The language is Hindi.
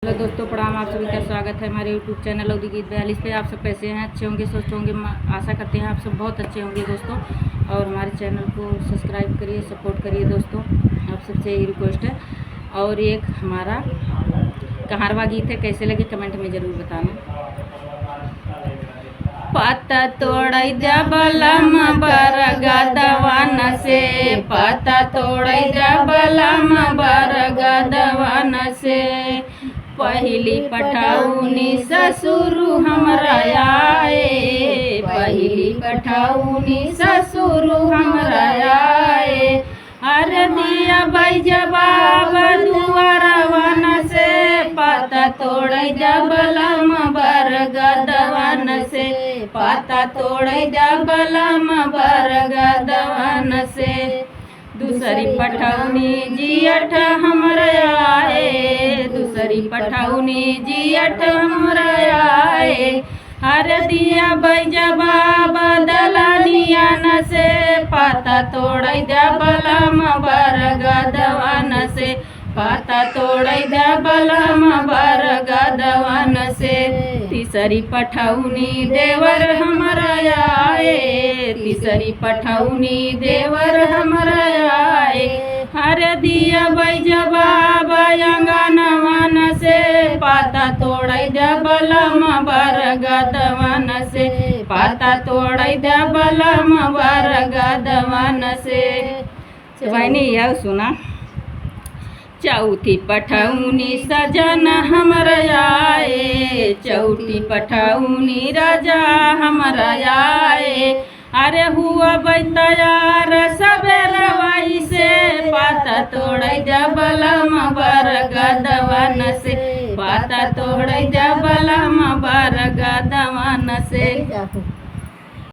हेलो दोस्तों, प्रणाम। आप सभी का स्वागत है हमारे यूट्यूब चैनल अवधि गीत 42 पे। आप सब कैसे हैं? अच्छे होंगे, स्वस्थ होंगे। आशा करते हैं आप सब बहुत अच्छे होंगे दोस्तों। और हमारे चैनल को सब्सक्राइब करिए, सपोर्ट करिए दोस्तों। आप सबसे यही रिक्वेस्ट है। और एक हमारा कहारवा गीत है, कैसे लगे कमेंट में ज़रूर बताना। पत्ता तोड़ै जा बलम बरगदवन से, पत्ता तोड़ै जा बलम बरगदवन से। पहली पठाउनी ससुर हमरा आए, पहली पठाउनी ससुर हमरा आए। अरे दिया भाई जवाब दुआरवन से, पत्ता तोड़ै जा बलम बरगदवन से, पत्ता तोड़ै जा बलम बरगदवन से। दूसरी पठौनी जियठ हमरा आए, दूसरी पठौनी जियठ हमरा आए। हर दिया बैजबा बदलनियन से, पत्ता तोड़ै जा बलम बरगदवन से, पत्ता तोड़ै जा बलम बरगदवन से। तीसरी पठौनी देवर हमरा आए, तीसरी पठौनी देवर हमरा आए। हर दिया बैजबा बयंगनवन से, पत्ता तोड़ै जा बलम बरगदवन से, पत्ता तोड़ै जा बलम बरगदवन से। बहनी यह सुना। चौथी पठौनी सजन हमरा आए, चौथी पठौनी राजा हमरा आए। अरे हुआ तैयार सबेरवाई से, पत्ता तोड़ै जा बलम बरगदवन से, पत्ता तोड़ै जा बलम बरगदवन से।